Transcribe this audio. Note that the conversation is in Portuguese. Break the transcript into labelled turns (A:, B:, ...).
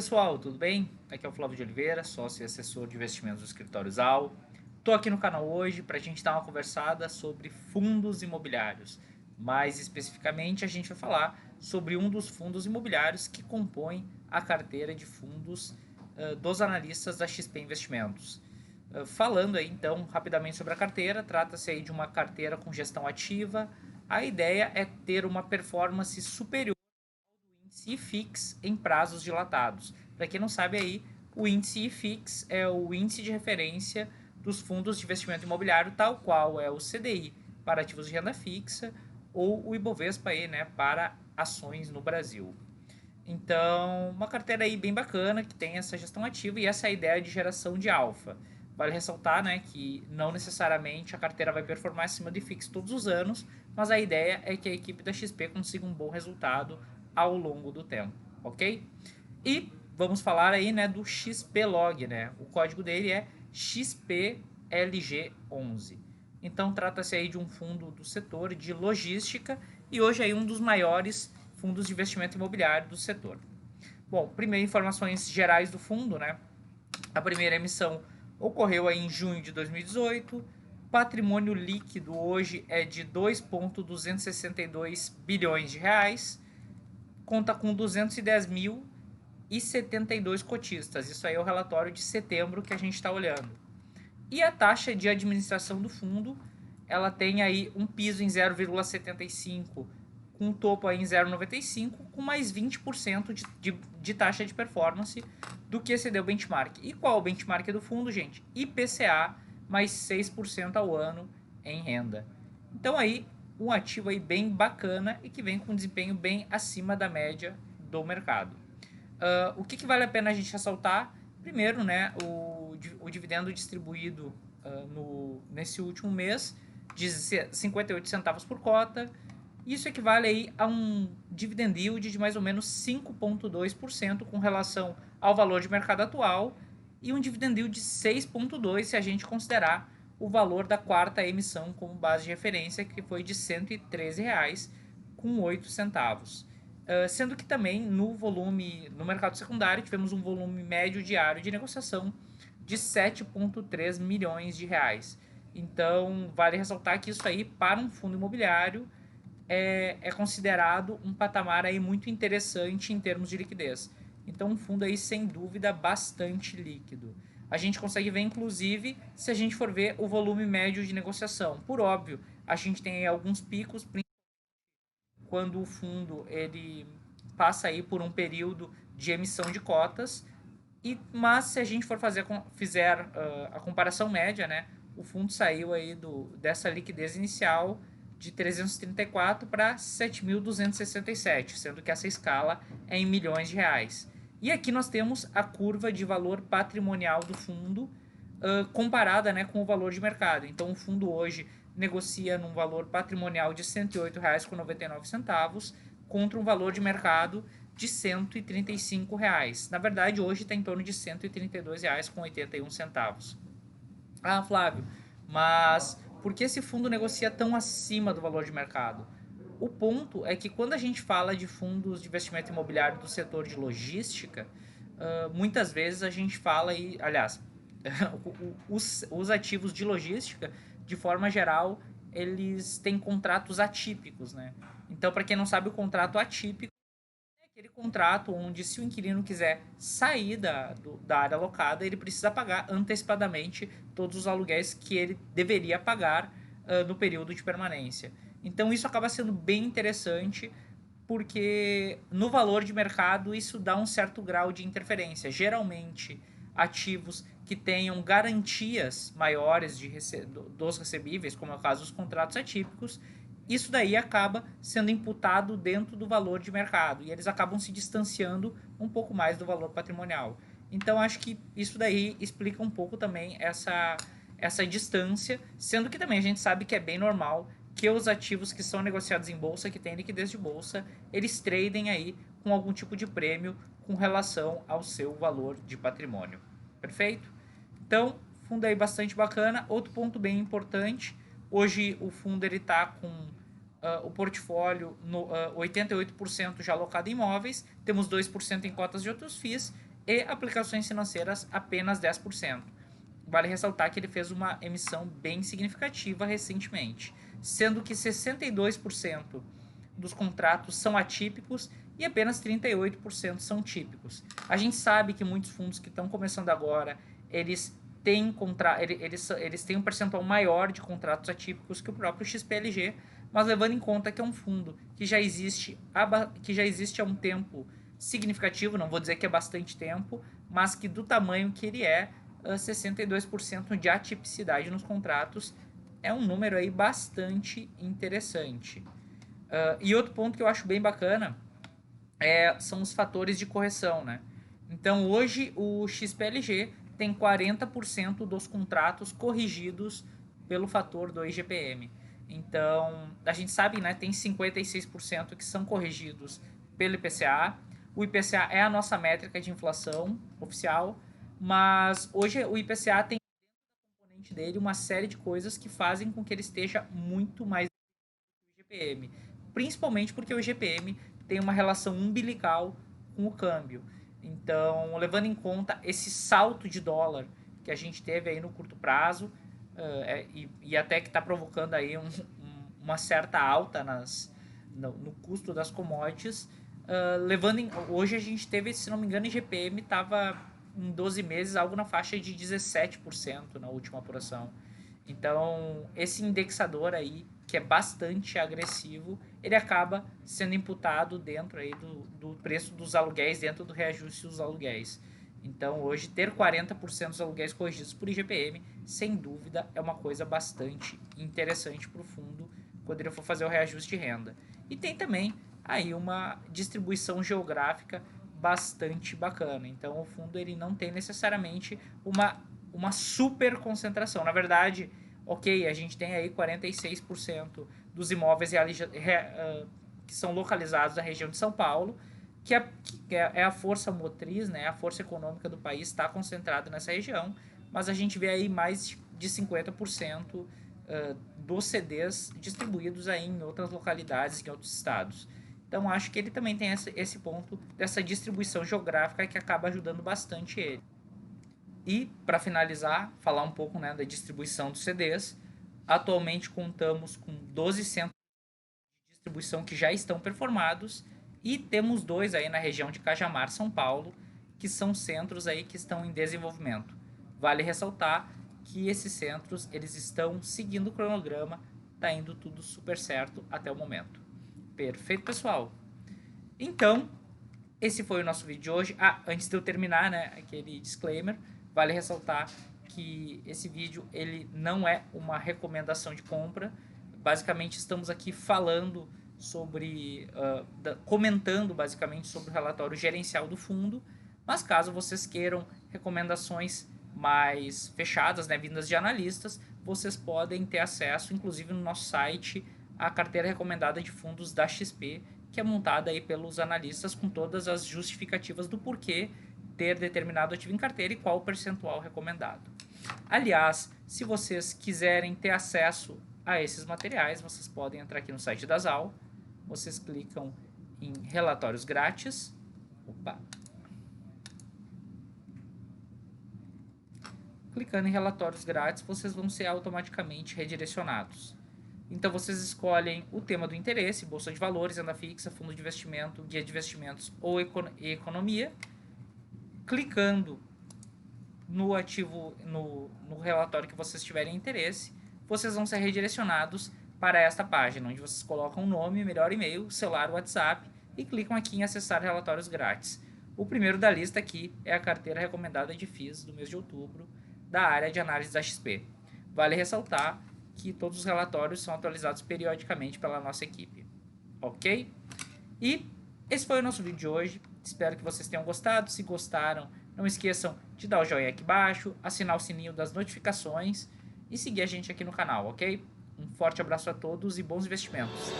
A: pessoal, tudo bem? Aqui é o Flávio de Oliveira, sócio e assessor de investimentos do escritório ZAL. Estou aqui no canal hoje para a gente dar uma conversada sobre fundos imobiliários. Mais especificamente, a gente vai falar sobre um dos fundos imobiliários que compõem a carteira de fundos dos analistas da XP Investimentos. Falando aí então rapidamente sobre a carteira, trata-se aí de uma carteira com gestão ativa. A ideia é ter uma performance superior índice IFIX em prazos dilatados. Para quem não sabe aí, o índice IFIX é o índice de referência dos fundos de investimento imobiliário, tal qual é o CDI para ativos de renda fixa ou o Ibovespa aí, né, para ações no Brasil. Então, uma carteira aí bem bacana que tem essa gestão ativa e essa ideia de geração de alfa. Vale ressaltar, né, que não necessariamente a carteira vai performar acima do IFIX todos os anos, mas a ideia é que a equipe da XP consiga um bom resultado ao longo do tempo, ok? E vamos falar aí, né, do XPlog, né? O código dele é XPLG11. Então trata-se aí de um fundo do setor de logística e hoje é um dos maiores fundos de investimento imobiliário do setor. Bom, primeiro informações gerais do fundo, né? A primeira emissão ocorreu aí em junho de 2018. Patrimônio líquido hoje é de 2,262 bilhões de reais. Conta com 210.072 cotistas. Isso aí é o relatório de setembro que a gente está olhando. E a taxa de administração do fundo, ela tem aí um piso em 0,75, com um topo aí em 0,95, com mais 20% de taxa de performance do que excedeu o benchmark. E qual é o benchmark do fundo, gente? IPCA mais 6% ao ano em renda. Então aí, um ativo aí bem bacana e que vem com um desempenho bem acima da média do mercado. O que vale a pena a gente ressaltar? Primeiro, né, o dividendo distribuído nesse último mês de 58 centavos por cota. Isso equivale aí a um dividend yield de mais ou menos 5,2% com relação ao valor de mercado atual e um dividend yield de 6,2% se a gente considerar o valor da quarta emissão como base de referência, que foi de R$ 113,08. Sendo que também no mercado secundário, tivemos um volume médio diário de negociação de 7,3 milhões de reais. Então, vale ressaltar que isso aí, para um fundo imobiliário, é considerado um patamar aí muito interessante em termos de liquidez. Então, um fundo aí, sem dúvida, bastante líquido. A gente consegue ver, inclusive, se a gente for ver o volume médio de negociação. Por óbvio, a gente tem aí alguns picos, quando o fundo ele passa aí por um período de emissão de cotas, mas se a gente for fizer a comparação média, né, o fundo saiu aí dessa liquidez inicial de 334 para 7.267, sendo que essa escala é em milhões de reais. E aqui nós temos a curva de valor patrimonial do fundo comparada, né, com o valor de mercado. Então o fundo hoje negocia num valor patrimonial de R$ 108,99 contra um valor de mercado de R$ 135. Na verdade, hoje está em torno de R$ 132,81. Ah, Flávio, mas por que esse fundo negocia tão acima do valor de mercado? O ponto é que quando a gente fala de fundos de investimento imobiliário do setor de logística, muitas vezes a gente fala aí, aliás, os ativos de logística, de forma geral, eles têm contratos atípicos, né? Então, para quem não sabe, o contrato atípico é aquele contrato onde, se o inquilino quiser sair da área alocada, ele precisa pagar antecipadamente todos os aluguéis que ele deveria pagar no período de permanência. Então, isso acaba sendo bem interessante, porque no valor de mercado isso dá um certo grau de interferência. Geralmente, ativos que tenham garantias maiores dos recebíveis, como é o caso dos contratos atípicos, isso daí acaba sendo imputado dentro do valor de mercado e eles acabam se distanciando um pouco mais do valor patrimonial. Então, acho que isso daí explica um pouco também essa distância, sendo que também a gente sabe que é bem normal que os ativos que são negociados em bolsa, que têm liquidez de bolsa, eles tradem aí com algum tipo de prêmio com relação ao seu valor de patrimônio. Perfeito? Então, fundo aí bastante bacana. Outro ponto bem importante, hoje o fundo ele está com o portfólio 88% já alocado em imóveis, temos 2% em cotas de outros FIIs e aplicações financeiras apenas 10%. Vale ressaltar que ele fez uma emissão bem significativa recentemente, sendo que 62% dos contratos são atípicos e apenas 38% são típicos. A gente sabe que muitos fundos que estão começando agora, eles têm um percentual maior de contratos atípicos que o próprio XPLG, mas levando em conta que é um fundo que já existe há um tempo significativo, não vou dizer que é bastante tempo, mas que do tamanho que ele é, 62% de atipicidade nos contratos é um número aí bastante interessante. E outro ponto que eu acho bem bacana são os fatores de correção, né? Então hoje o XPLG tem 40% dos contratos corrigidos pelo fator do IGPM. Então a gente sabe, né? Tem 56% que são corrigidos pelo IPCA. O IPCA é a nossa métrica de inflação oficial, mas hoje o IPCA tem componente dele uma série de coisas que fazem com que ele esteja muito mais do que o IGPM, principalmente porque o IGPM tem uma relação umbilical com o câmbio. Então, levando em conta esse salto de dólar que a gente teve aí no curto prazo, e até que está provocando aí uma certa alta no custo das commodities, hoje a gente teve, se não me engano, o IGPM estava em 12 meses algo na faixa de 17% na última apuração. Então, esse indexador aí, que é bastante agressivo, ele acaba sendo imputado dentro aí do preço dos aluguéis, dentro do reajuste dos aluguéis. Então, hoje, ter 40% dos aluguéis corrigidos por IGPM, sem dúvida, é uma coisa bastante interessante para o fundo quando ele for fazer o reajuste de renda. E tem também aí uma distribuição geográfica bastante bacana. Então, o fundo ele não tem necessariamente uma super concentração. Na verdade, ok, a gente tem aí 46% dos imóveis que são localizados na região de São Paulo, que é a força motriz, né, a força econômica do país está concentrada nessa região, mas a gente vê aí mais de 50% dos CDs distribuídos aí em outras localidades, em outros estados. Então acho que ele também tem esse ponto dessa distribuição geográfica que acaba ajudando bastante ele. E, para finalizar, falar um pouco, né, da distribuição dos CDs. Atualmente contamos com 12 centros de distribuição que já estão performados e temos 2 aí na região de Cajamar, São Paulo, que são centros aí que estão em desenvolvimento. Vale ressaltar que esses centros eles estão seguindo o cronograma, tá indo tudo super certo até o momento. Perfeito, pessoal? Então, esse foi o nosso vídeo de hoje. Antes de eu terminar, né, aquele disclaimer, vale ressaltar que esse vídeo ele não é uma recomendação de compra. Basicamente, estamos aqui falando sobre, comentando basicamente sobre o relatório gerencial do fundo, mas caso vocês queiram recomendações mais fechadas, né, vindas de analistas, vocês podem ter acesso, inclusive no nosso site, à carteira recomendada de fundos da XP, que é montada aí pelos analistas com todas as justificativas do porquê ter determinado ativo em carteira e qual o percentual recomendado. Aliás, se vocês quiserem ter acesso a esses materiais, vocês podem entrar aqui no site da ZAL, vocês clicam em relatórios grátis, clicando em relatórios grátis, vocês vão ser automaticamente redirecionados. Então vocês escolhem o tema do interesse, bolsa de valores, renda fixa, fundo de investimento, guia de investimentos ou economia. Clicando no ativo, no relatório que vocês tiverem interesse, vocês vão ser redirecionados para esta página, onde vocês colocam o nome, melhor e-mail, celular, WhatsApp e clicam aqui em acessar relatórios grátis. O primeiro da lista aqui é a carteira recomendada de FIIs do mês de outubro da área de análise da XP. Vale ressaltar que todos os relatórios são atualizados periodicamente pela nossa equipe, ok? E esse foi o nosso vídeo de hoje, espero que vocês tenham gostado. Se gostaram, não esqueçam de dar o joinha aqui embaixo, assinar o sininho das notificações e seguir a gente aqui no canal, ok? Um forte abraço a todos e bons investimentos!